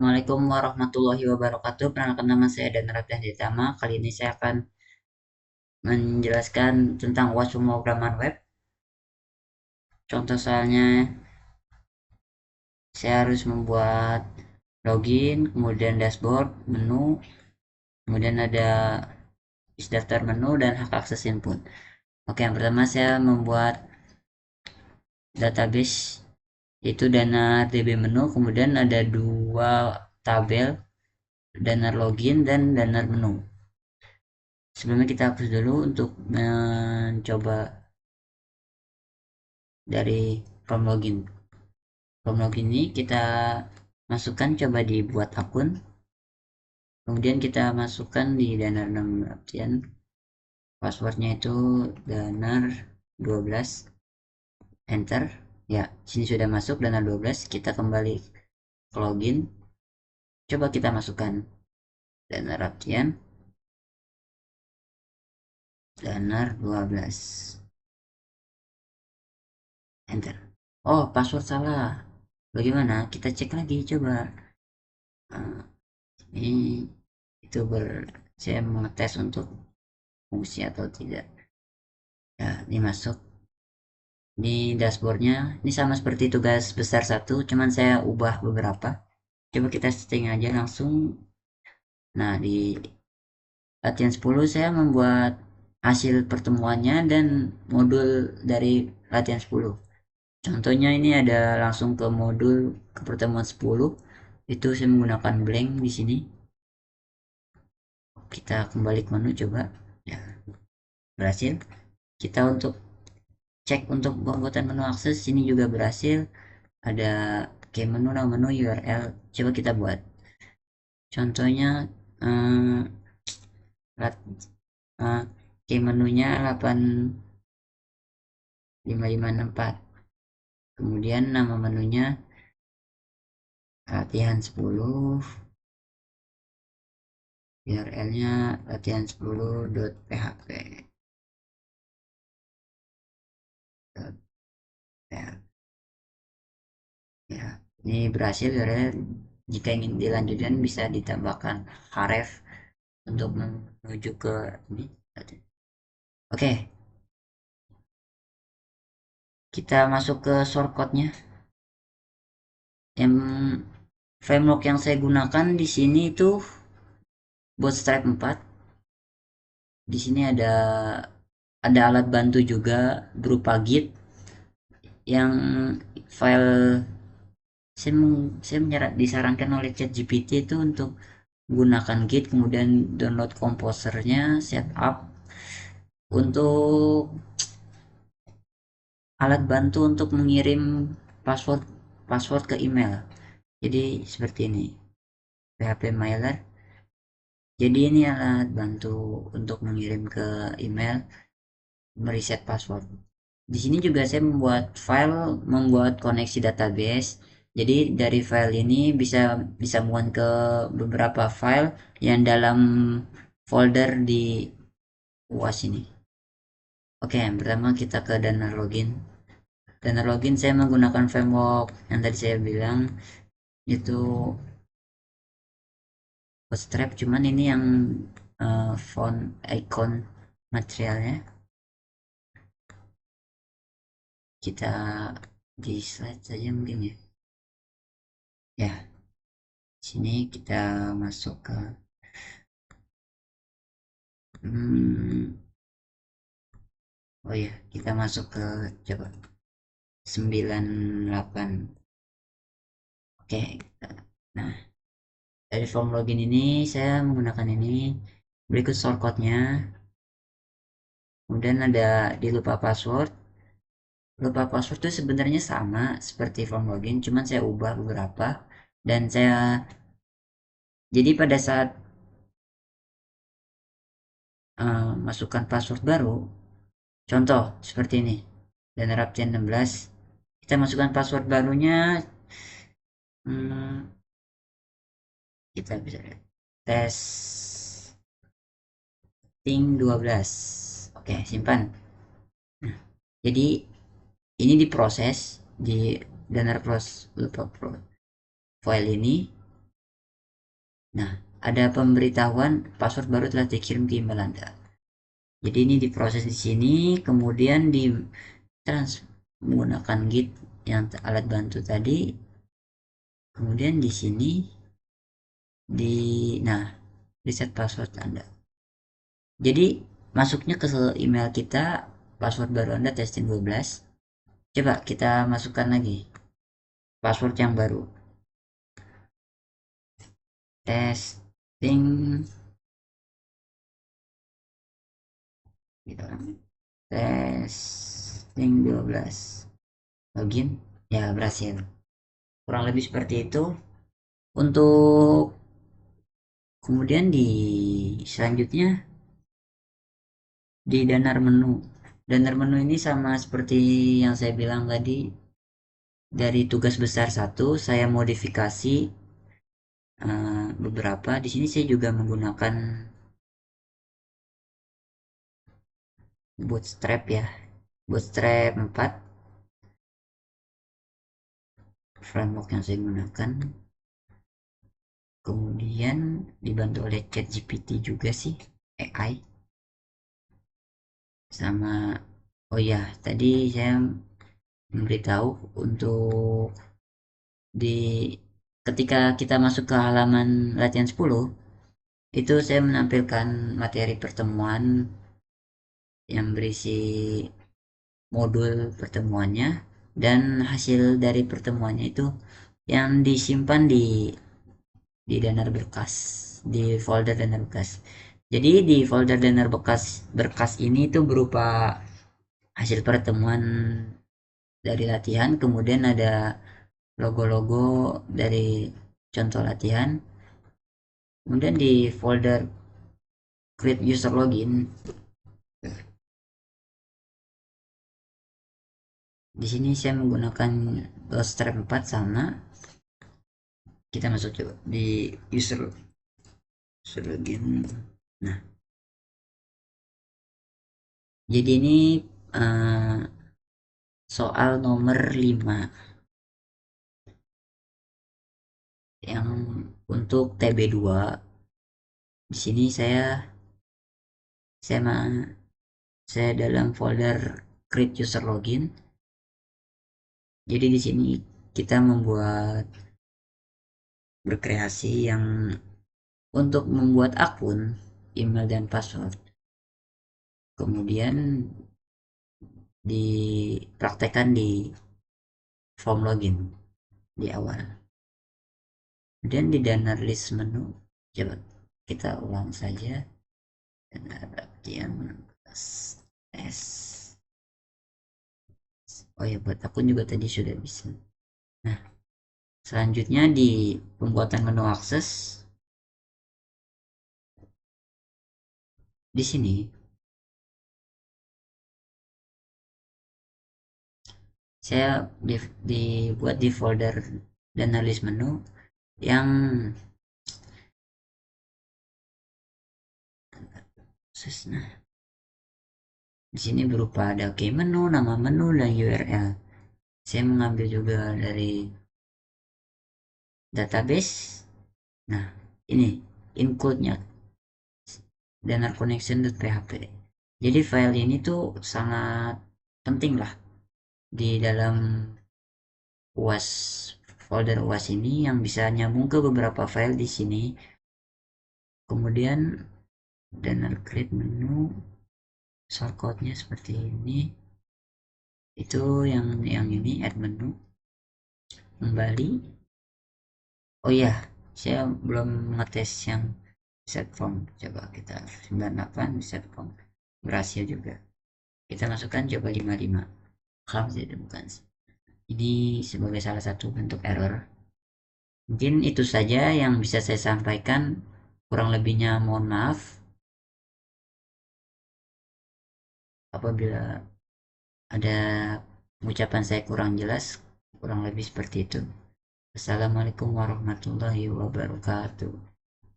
Assalamualaikum warahmatullahi wabarakatuh. Perkenalkan nama saya Dan Raffian Ditama. Kali ini saya akan menjelaskan tentang UAS pemrograman web. Contoh soalnya saya harus membuat login, kemudian dashboard, menu, kemudian ada isi daftar menu dan hak akses input. Oke, yang pertama saya membuat database yaitu dana DB menu, kemudian ada dua tabel, dana login dan dana menu. Sebelumnya kita hapus dulu untuk mencoba dari form login. Form login ini kita masukkan, coba dibuat akun, kemudian kita masukkan di danar 6 artian passwordnya itu danar 12, enter. Ya, sini sudah masuk danar 12. Kita kembali ke login, coba kita masukkan danar artian danar 12, enter. Oh, password salah. Bagaimana? Kita cek lagi, coba. Nah, ini itu saya mengetes untuk fungsi atau tidak. Ya, ini masuk. Ini dashboardnya. Ini sama seperti tugas besar satu, cuman saya ubah beberapa. Coba kita setting aja langsung. Nah, di latihan 10 saya membuat hasil pertemuannya dan modul dari latihan 10. Contohnya ini ada langsung ke modul ke pertemuan 10. Itu saya menggunakan blank di sini. Kita kembali ke menu coba. Ya, berhasil. Kita untuk cek untuk pembuatan menu akses ini juga berhasil. Ada key menu, nama menu, URL. Coba kita buat. Contohnya eh, key menunya 85564. Kemudian nama menunya latihan 10. URL-nya latihan 10.php. Ya, ini berhasil ya. Jika ingin dilanjutkan bisa ditambahkan href untuk menuju ke ini. Oke, kita masuk ke shortcutnya. Yang framework yang saya gunakan di sini itu Bootstrap 4. Di sini ada alat bantu juga berupa Git yang file saya, disarankan oleh ChatGPT itu untuk gunakan Git, kemudian download komposernya, setup untuk alat bantu untuk mengirim password password ke email. Jadi seperti ini, PHP mailer. Jadi ini alat bantu untuk mengirim ke email, mereset password. Di sini juga saya membuat koneksi database. Jadi dari file ini bisa disambungkan ke beberapa file yang dalam folder di UAS ini. Oke, yang pertama kita ke dana login. Dana login saya menggunakan framework yang tadi saya bilang itu Bootstrap, cuman ini yang font icon materialnya kita di slide saja mungkin ya. Ya, sini kita masuk ke oh ya, kita masuk ke coba 98. Oke, nah dari form login ini saya menggunakan ini. Berikut shortcutnya. Kemudian ada di lupa password. Lupa password itu sebenarnya sama seperti form login, cuman saya ubah beberapa dan saya jadi pada saat masukkan password baru, contoh seperti ini, dan Rapchen 16, kita masukkan password barunya, kita bisa lihat testing 12. Oke, simpan. Nah, jadi ini diproses di Danar Plus lupa pro file ini. Nah, ada pemberitahuan password baru telah dikirim ke email Anda. Jadi ini diproses di sini, kemudian di trans menggunakan Git yang alat bantu tadi, kemudian di sini di nah reset password Anda. Jadi masuknya ke email kita, password baru Anda testing 12. Coba kita masukkan lagi password yang baru. Testing gitu kan. Testing 12. Login. Ya, berhasil. Kurang lebih seperti itu. Untuk kemudian di selanjutnya di danar menu. Danar menu ini sama seperti yang saya bilang tadi, dari tugas besar satu saya modifikasi beberapa. Di sini saya juga menggunakan Bootstrap ya. Bootstrap 4 framework yang saya gunakan. Kemudian dibantu oleh ChatGPT juga sih, AI. Sama, oh ya, tadi saya memberitahu untuk di ketika kita masuk ke halaman latihan 10 itu saya menampilkan materi pertemuan yang berisi modul pertemuannya dan hasil dari pertemuannya itu yang disimpan di danar berkas, di folder danar berkas. Jadi di folder danar berkas ini itu berupa hasil pertemuan dari latihan, kemudian ada logo-logo dari contoh latihan, kemudian di folder create user login. Di sini saya menggunakan Bootstrap 4 sama. Kita masuk coba di user login. Nah, jadi ini uh, soal nomor 5 yang untuk TB2. Di sini saya saya dalam folder create user login. Jadi di sini kita membuat berkreasi yang untuk membuat akun email dan password. Kemudian dipraktekkan di form login di awal. Kemudian di dana list menu, coba kita ulang saja. Dana bagian S. Oh ya, buat akun juga tadi sudah bisa. Nah, selanjutnya di pembuatan menu akses, di sini saya dibuat di folder dana list menu yang nah, di sini berupa ada key menu, nama menu, dan URL. Saya mengambil juga dari database. Nah, ini include-nya danar connection.php. Jadi file ini tuh sangat penting lah di dalam UAS, folder UAS ini yang bisa nyambung ke beberapa file di sini. Kemudian danar create menu, shortcut-nya seperti ini. Itu yang ini add menu. Kembali. Oh iya, saya belum ngetes yang set form. Coba kita 98 set form. Berhasil juga. Kita masukkan coba 55. Kalau tidak bukan. Ini sebagai salah satu bentuk error. Mungkin itu saja yang bisa saya sampaikan. Kurang lebihnya mohon maaf apabila ada ucapan saya kurang jelas. Kurang lebih seperti itu. Assalamualaikum warahmatullahi wabarakatuh.